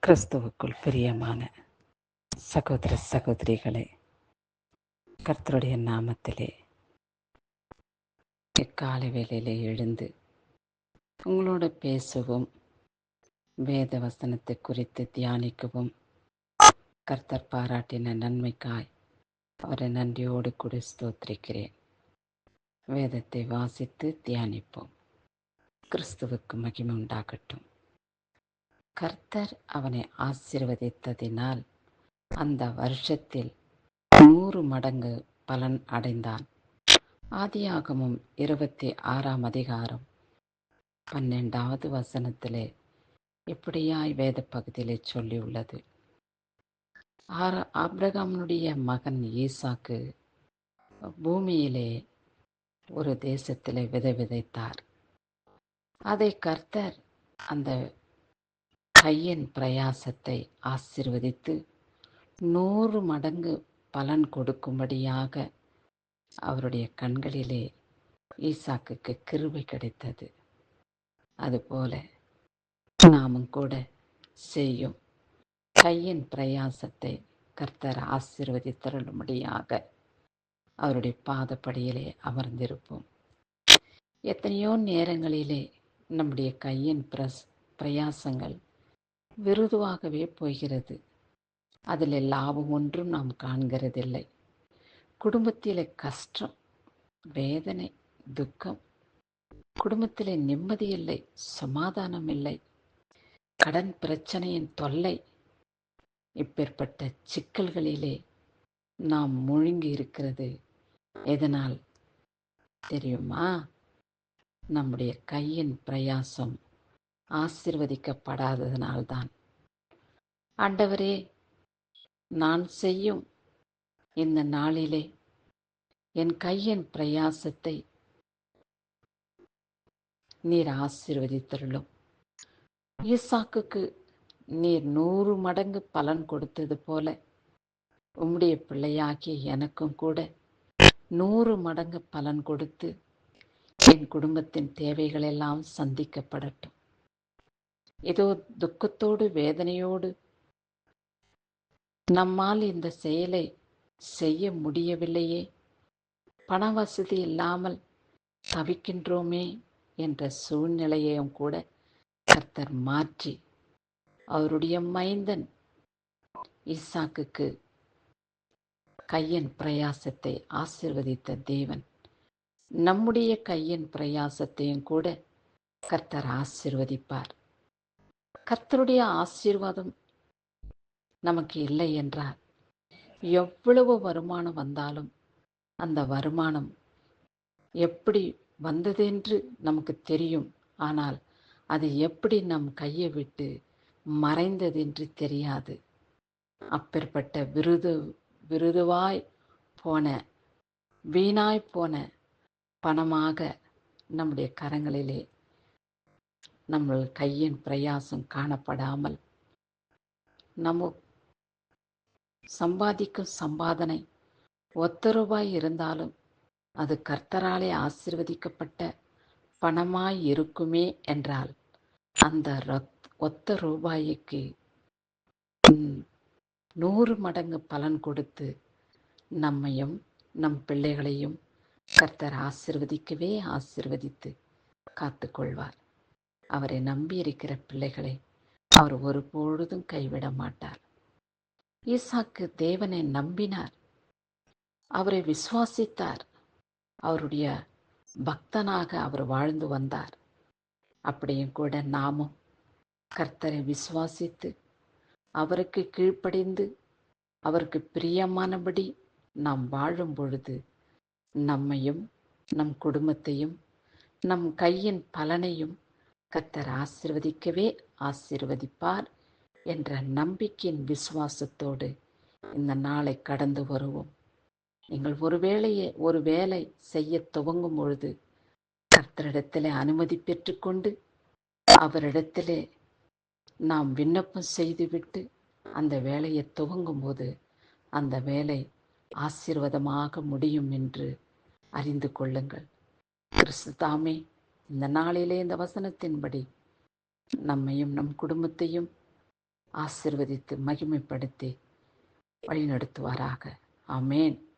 கிறிஸ்துவுக்குள் பிரியமான சகோதர சகோதரிகளே, கர்த்தருடைய நாமத்திலே இக்காலை வேளையிலே எழுந்து உங்களோட பேசவும், வேத வசனத்தை குறித்து தியானிக்கவும் கர்த்தர் பாராட்டின நன்மைக்காய் அவரை நன்றியோடு கூட ஸ்தோத்திரிக்கிறேன். வேதத்தை வாசித்து தியானிப்போம். கிறிஸ்துவுக்கு மகிமை உண்டாகட்டும். கர்த்தர் அவனை ஆசீர்வதித்ததினால் அந்த வருஷத்தில் 100 மடங்கு பலன் அடைந்தான். ஆதியாகமம் 26ஆம் அதிகாரம் 12வது வசனத்திலே இப்படியாய் வேத பகுதியிலே சொல்லியுள்ளது. ஆபிரகாமுடைய மகன் ஈசாக்கு பூமியிலே ஒரு தேசத்திலே விதைத்தார். அதை கர்த்தர் அந்த கையின் பிரயாசத்தை ஆசீர்வதித்து 100 மடங்கு பலன் கொடுக்கும்படியாக அவருடைய கண்களிலே ஈசாக்குக்கு கிருபை கிடைத்தது. அதுபோல நாமும் கூட செய்யும் கையின் பிரயாசத்தை கர்த்தர் ஆசீர்வதித்தருளும்படியாக அவருடைய பாதப்படியிலே அமர்ந்திருப்போம். எத்தனையோ நேரங்களிலே நம்முடைய கையின் பிரயாசங்கள் விருதுவாகவே போகிறது. அதில் லாபம் ஒன்றும் நாம் காண்கிறதில்லை. குடும்பத்திலே கஷ்டம், வேதனை, துக்கம், குடும்பத்திலே நிம்மதி இல்லை, சமாதானம் இல்லை, கடன் பிரச்சனையின் தொல்லை, இப்பேற்பட்ட சிக்கல்களிலே நாம் மூழ்கி இருக்கிறது எதனால் தெரியுமா? நம்முடைய கையின் பிரயாசம் ஆசீர்வதிக்கப்படாததனால்தான். ஆண்டவரே, நான் செய்யும் இந்த நாளிலே என் கையின் பிரயாசத்தை நீர் ஆசீர்வதித்தருளும். ஈசாக்குக்கு நீர் 100 மடங்கு பலன் கொடுத்தது போல உம்முடைய பிள்ளையாகிய எனக்கும் கூட 100 மடங்கு பலன் கொடுத்து என் குடும்பத்தின் தேவைகளெல்லாம் சந்திக்கப்படட்டும். ஏதோ துக்கத்தோடு வேதனையோடு நம்மால் இந்த செயலை செய்ய முடியவில்லையே, பண வசதி இல்லாமல் தவிக்கின்றோமே என்ற சூழ்நிலையையும் கூட கர்த்தர் மாற்றி அவருடைய மைந்தன் ஈசாக்குக்கு கையின் பிரயாசத்தை ஆசீர்வதித்த தேவன் நம்முடைய கையின் பிரயாசத்தையும் கூட கர்த்தர் ஆசீர்வதிப்பார். கர்த்தருடைய ஆசீர்வாதம் நமக்கு இல்லை என்றால் எவ்வளவு வருமானம் வந்தாலும் அந்த வருமானம் எப்படி வந்ததென்று நமக்கு தெரியும். ஆனால் அது எப்படி நம் கையை விட்டு மறைந்ததென்று தெரியாது. அப்பேற்பட்ட விருதுவாய் போன, வீணாய் போன பணமாக நம்முடைய கரங்களிலே நம்ம கையின் பிரயாசம் காணப்படாமல், நம்ம சம்பாதிக்கும் சம்பாதனை ₹1 இருந்தாலும் அது கர்த்தராலே ஆசீர்வதிக்கப்பட்ட பணமாய் இருக்குமே என்றால் அந்த ₹1 100 மடங்கு பலன் கொடுத்து நம்மையும் நம் பிள்ளைகளையும் கர்த்தர் ஆசீர்வதித்து காத்துக்கொள்வார். அவரை நம்பி இருக்கிற பிள்ளைகளை அவர் ஒருபொழுதும் கைவிட மாட்டார். ஈசாக்கு தேவனை நம்பினார், அவரை விசுவாசித்தார், அவருடைய பக்தனாக அவர் வாழ்ந்து வந்தார். அப்படியும் கூட நாமும் கர்த்தரை விசுவாசித்து அவருக்கு கீழ்ப்படிந்து அவருக்கு பிரியமானபடி நாம் வாழும் பொழுது நம்மையும் நம் குடும்பத்தையும் நம் கையின் பலனையும் கர்த்தர் ஆசீர்வதிப்பார் என்ற நம்பிக்கையின் விசுவாசத்தோடு இந்த நாளை கடந்து வருவோம். நீங்கள் ஒரு வேலை செய்ய துவங்கும் பொழுது கர்த்தரிடத்திலே அனுமதி பெற்றுக்கொண்டு அவரிடத்திலே நாம் விண்ணப்பம் செய்துவிட்டு அந்த வேலையை துவங்கும் போது அந்த வேலை ஆசீர்வாதமாக முடியும் என்று அறிந்து கொள்ளுங்கள். கிறிஸ்து தாமே இந்த நாளிலே இந்த வசனத்தின்படி நம்மையும் நம் குடும்பத்தையும் ஆசீர்வதித்து மகிமைப்படுத்தி வழிநடத்துவாராக. ஆமேன்.